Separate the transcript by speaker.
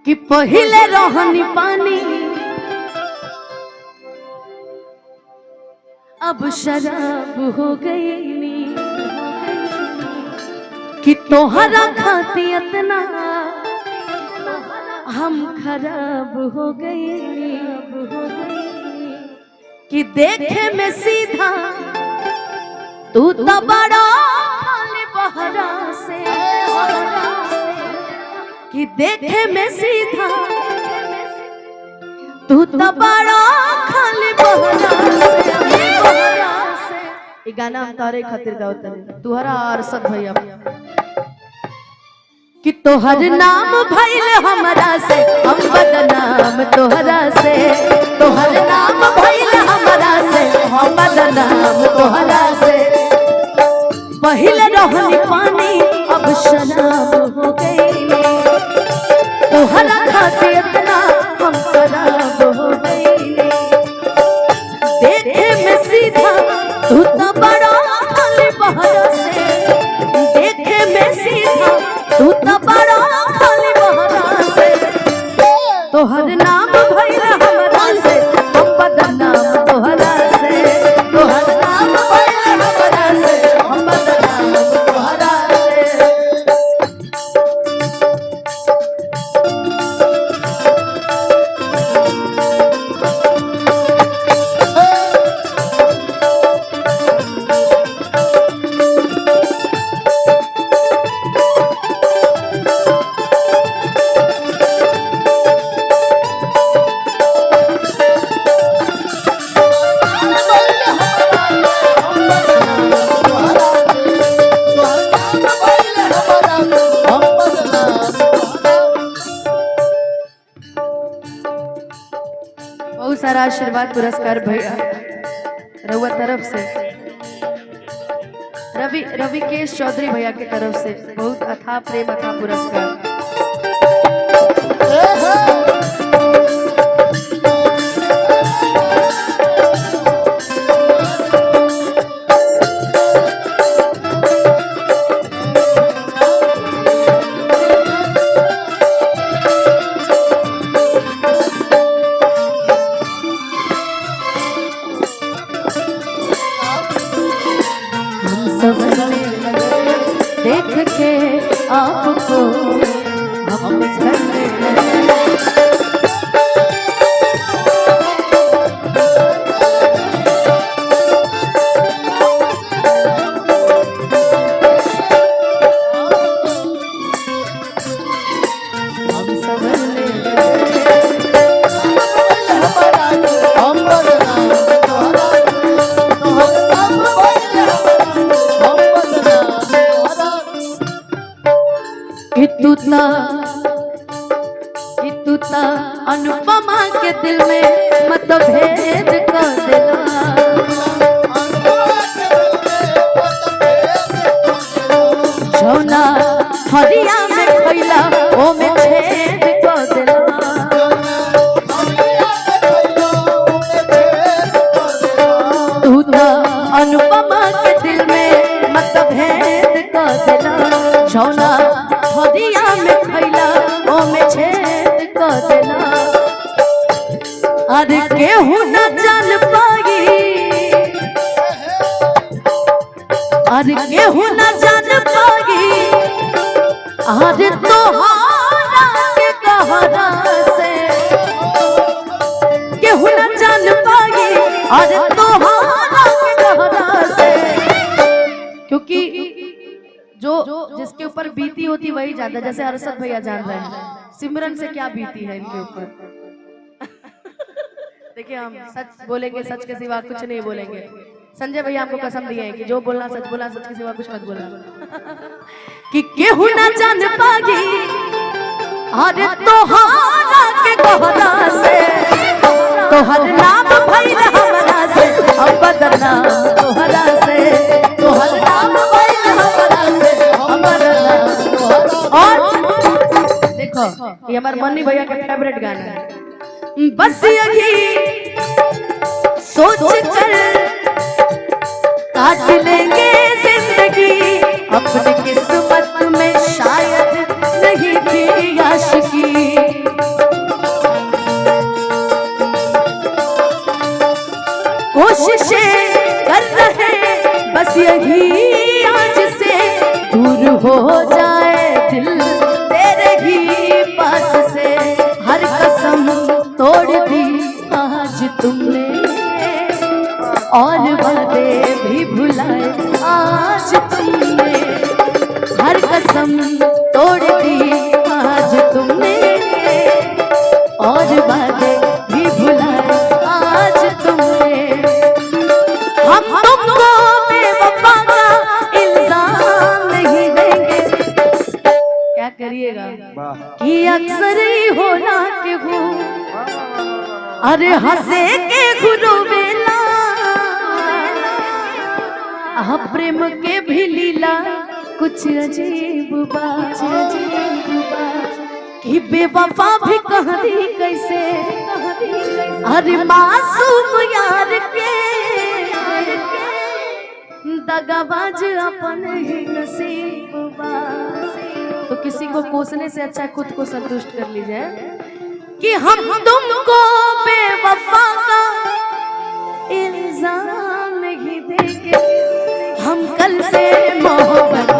Speaker 1: कि पहिले रहनी पानी अब शराब हो गई कि तोहरा खाती इतना हम खराब हो गई कि देखे में सीधा तू तो बड़ा खाली बहरा से कि देखे में सीधा तू तो बड़ा खाली बहरा से। ये गाना हम तारे खातिर गावत हनी तुहरा अरशद भैया कि तोहर नाम भइल हमरा से हम बदनाम तोहरा से तोहर नाम भइल हमरा से हम बदनाम तोहरा से पहिले रहनी पानी अब शराब हो गई तोहरा खातिर इतना हम खराब हो गई देखे में सीधा तू तो बड़ा खाली बहरा से देखे में सीधा तू तो बड़ा खाली बहरा से तोहर नाम भइल हमरा से हम बदनाम तोहरा से तोहर नाम भइल हमरा से हम बदनाम तोहरा से। बहुत सारा आशीर्वाद पुरस्कार भैया रउआ तरफ से रवि केश चौधरी भैया के तरफ से बहुत अथाह प्रेम अथाह पुरस्कार। देख के आपको हम झरने हम संभलने कि तू ता अनुपमा के दिल में मतभेद कर देला जौना हरिया में खैला ओ में छेद कर देला तू ता अनुपमा के दिल में मतभेद कर देला जौना हरिया में खैला ओ में छेद कर देला अरे केहू न जान पाई अरे केहू न जान पाई अरे तोहरा के कहरा से केहू न जान पाई अरे तोहरा के कहरा से क्योंकि जो जिसके ऊपर बीती होती वही जानता है। जैसे अरशद भैया जान रहे हैं सिमरन से क्या बीती है इनके ऊपर। देखिए हम सच बोलेंगे सच के सिवा कुछ नहीं बोलेंगे। संजय भैया हमको कसम दिए हैं कि जो बोलना सच बोला सच के सिवा कुछ मत बोलना कि केहू ना जान पागी अरे तोहरा के कहरा से तोहर नाम भइल हमरा से हम बदनाम तोहरा से तोहर नाम भइल हमरा से हम बदनाम तोहरा। और देखो ये हमारे मन्नी भैया का फेवरेट गाना है बस यही सोच कर काट लेंगे जिंदगी अपनी किस्मत में शायद नहीं थी आशिकी दूसरी होला के हो अरे हंसे के गुरु बेला प्रेम के भी लीला कुछ अजीब बात कि बेवफा भी कहती कैसे अरे मासूम यार के दगाबाज अपन ही नसीब बा। तो किसी को कोसने से अच्छा खुद को संतुष्ट कर लीजिए कि हम तुमको बेवफा का इल्जाम नहीं देंगे, हम कल से मोहब्बत